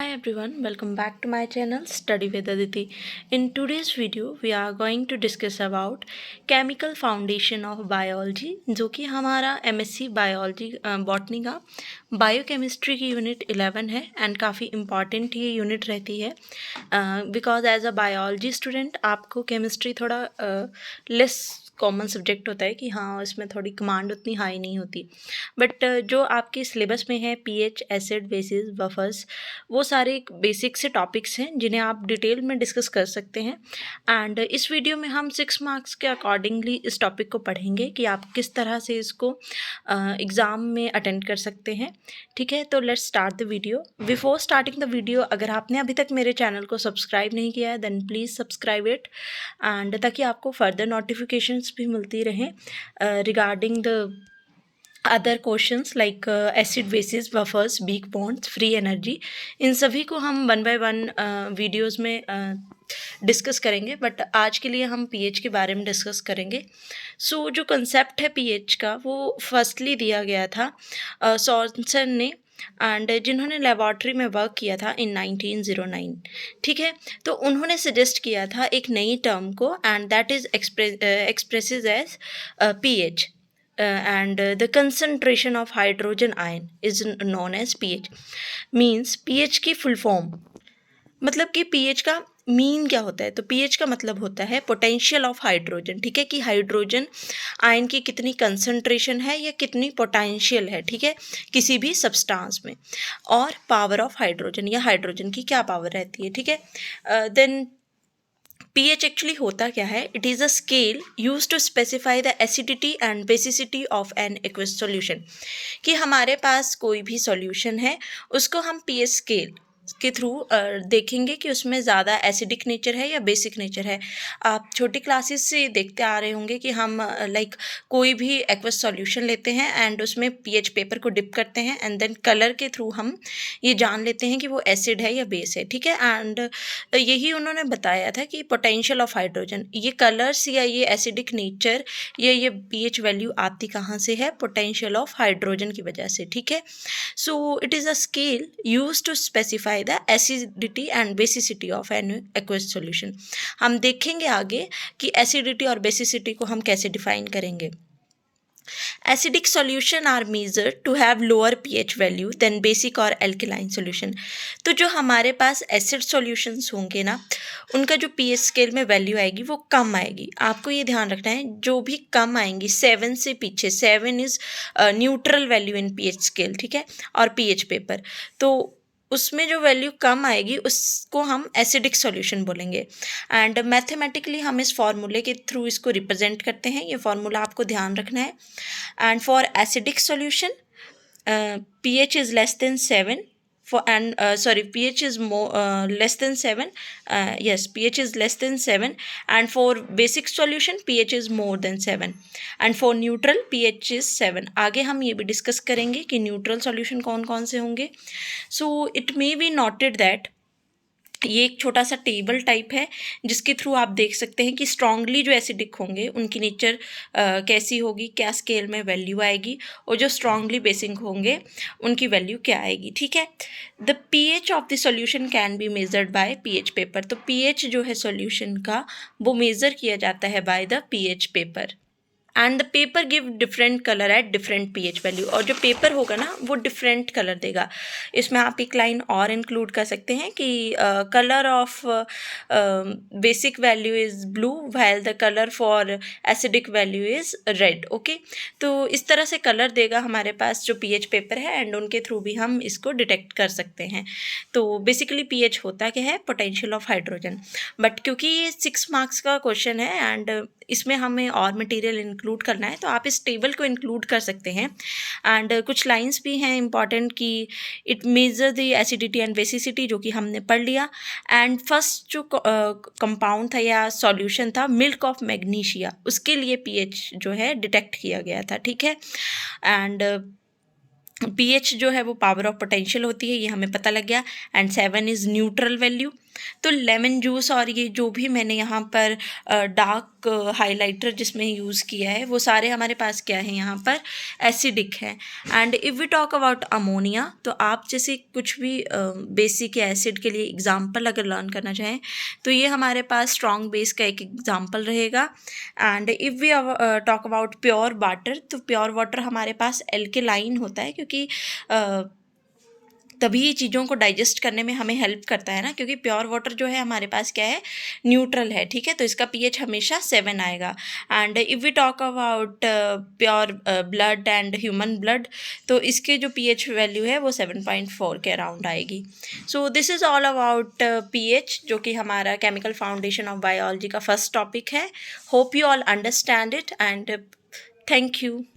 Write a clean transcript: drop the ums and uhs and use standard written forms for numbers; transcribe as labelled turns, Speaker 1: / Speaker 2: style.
Speaker 1: Hi everyone, welcome back to my channel Study with Aditi. In today's video, we are going to discuss about Chemical Foundation of Biology, जो कि हमारा MSc Biology botany का biochemistry की unit 11 है and काफ़ी important ये unit रहती है because as a biology student आपको केमिस्ट्री थोड़ा लेस कॉमन सब्जेक्ट होता है कि हाँ इसमें थोड़ी कमांड उतनी हाई नहीं होती बट जो आपके सिलेबस में है पीएच एसिड बेसिस बफर्स वो सारे बेसिक से टॉपिक्स हैं जिन्हें आप डिटेल में डिस्कस कर सकते हैं एंड इस वीडियो में हम 6 मार्क्स के अकॉर्डिंगली इस टॉपिक को पढ़ेंगे कि आप किस तरह से इसको एग्ज़ाम में अटेंड कर सकते हैं। ठीक है, तो let's start the video. Before starting the video, अगर आपने अभी तक मेरे चैनल को सब्सक्राइब नहीं किया है then please subscribe it and ताकि आपको फर्दर नोटिफिकेशंस भी मिलती रहें regarding the other questions like acid bases buffers big bonds free energy. इन सभी को हम 1 बाय 1 वीडियोस में डिस्कस करेंगे बट आज के लिए हम पीएच के बारे में डिस्कस करेंगे। सो जो कंसेप्ट है पीएच का वो फर्स्टली दिया गया था सॉर्नसन ने एंड जिन्होंने लेबॉर्ट्री में वर्क किया था इन 1909। ठीक है, तो उन्होंने सजेस्ट किया था एक नई टर्म को and that is expresses as pH and the concentration of hydrogen ion is known as pH। Means pH की फुल फॉर्म मतलब कि pH का मीन क्या होता है, तो pH का मतलब होता है पोटेंशियल ऑफ हाइड्रोजन। ठीक है, कि हाइड्रोजन आयन की कितनी कंसंट्रेशन है या कितनी पोटेंशियल है, ठीक है, किसी भी सब्सटेंस में, और पावर ऑफ हाइड्रोजन या हाइड्रोजन की क्या पावर रहती है। ठीक है, देन pH एक्चुअली होता क्या है, it is a scale use to specify the acidity and basicity of an aqueous solution. कि हमारे पास कोई भी सॉल्यूशन है उसको हम pH स्केल के थ्रू देखेंगे कि उसमें ज़्यादा एसिडिक नेचर है या बेसिक नेचर है। आप छोटी क्लासेस से देखते आ रहे होंगे कि हम लाइक कोई भी एक्वस सॉल्यूशन लेते हैं एंड उसमें पीएच पेपर को डिप करते हैं एंड देन कलर के थ्रू हम ये जान लेते हैं कि वो एसिड है या बेस है। ठीक है, एंड यही उन्होंने बताया था कि पोटेंशियल ऑफ हाइड्रोजन, ये कलर्स या ये एसिडिक नेचर या ये पीएच वैल्यू आती कहाँ से है, पोटेंशियल ऑफ हाइड्रोजन की वजह से। ठीक है, so it is a scale use to specify the acidity and basicity of an aqueous solution. हम देखेंगे आगे कि एसिडिटी और बेसिसिटी को हम कैसे डिफाइन करेंगे। Acidic solution are measure to have lower pH value than basic और एल्केलाइन सॉल्यूशन। तो जो हमारे पास एसिड सॉल्यूशंस होंगे ना उनका जो पीएच स्केल में वैल्यू आएगी वो कम आएगी। आपको ये ध्यान रखना है, जो भी कम आएंगी 7 से पीछे, 7 is neutral value in pH scale. ठीक है, और पीएच पेपर, तो उसमें जो वैल्यू कम आएगी उसको हम एसिडिक सॉल्यूशन बोलेंगे एंड मैथमेटिकली हम इस फॉर्मूले के थ्रू इसको रिप्रेजेंट करते हैं। ये फॉर्मूला आपको ध्यान रखना है। And for acidic solution pH is less than 7 for and pH is more less than 7, yes, pH is less than 7, and for basic solution pH is more than 7, and for neutral pH is 7। आगे हम ये भी discuss करेंगे कि neutral solution कौन कौन से होंगे। So it may be noted that ये एक छोटा सा टेबल टाइप है जिसके थ्रू आप देख सकते हैं कि स्ट्रांगली जो एसिडिक होंगे उनकी नेचर कैसी होगी, क्या स्केल में वैल्यू आएगी, और जो स्ट्रांगली बेसिक होंगे उनकी वैल्यू क्या आएगी। ठीक है, the pH of the solution can be measured by pH paper. तो पीएच जो है सॉल्यूशन का वो मेज़र किया जाता है by the pH paper and the paper give different colour at different pH value. और जो पेपर होगा ना वो डिफरेंट कलर देगा। इसमें आप एक लाइन और इंक्लूड कर सकते हैं कि colour of basic value is blue while the colour for acidic value is red. Okay, तो इस तरह से कलर देगा हमारे पास जो पीएच पेपर है एंड उनके थ्रू भी हम इसको डिटेक्ट कर सकते हैं। तो बेसिकली पीएच होता क्या है, पोटेंशियल ऑफ हाइड्रोजन। बट क्योंकि ये 6 मार्क्स का क्वेश्चन है एंड इसमें हमें और मटेरियल इंक्लूड करना है तो आप इस टेबल को इंक्लूड कर सकते हैं एंड कुछ लाइंस भी हैं इंपॉर्टेंट कि it measure the acidity and basicity, जो कि हमने पढ़ लिया। एंड फर्स्ट जो कंपाउंड था या सॉल्यूशन था मिल्क ऑफ मैग्नीशिया, उसके लिए पीएच जो है डिटेक्ट किया गया था। ठीक है, एंड पीएच जो है वो पावर ऑफ पोटेंशियल होती है, ये हमें पता लग गया। And 7 is neutral value. तो लेमन जूस और ये जो भी मैंने यहाँ पर डार्क डार्क हाइलाइटर जिसमें यूज़ किया है वो सारे हमारे पास क्या है यहाँ पर एसिडिक है। And if we talk about ammonia, तो आप जैसे कुछ भी बेसिक या एसिड के लिए एग्जाम्पल अगर लर्न करना चाहें तो ये हमारे पास स्ट्रॉन्ग बेस का एक एग्जाम्पल रहेगा। And if we talk about pure water, तो प्योर वाटर हमारे पास एल्केलाइन होता है, क्योंकि तभी ये चीज़ों को डाइजेस्ट करने में हमें हेल्प करता है ना, क्योंकि प्योर वाटर जो है हमारे पास क्या है, न्यूट्रल है, ठीक है, तो इसका पीएच हमेशा 7 आएगा। And if we talk about pure blood and human blood, तो इसके जो पीएच वैल्यू है वो 7.4 के अराउंड आएगी। So this is all about pH, जो कि हमारा केमिकल फाउंडेशन ऑफ बायोलॉजी का फर्स्ट टॉपिक है। Hope you all understand it and thank you.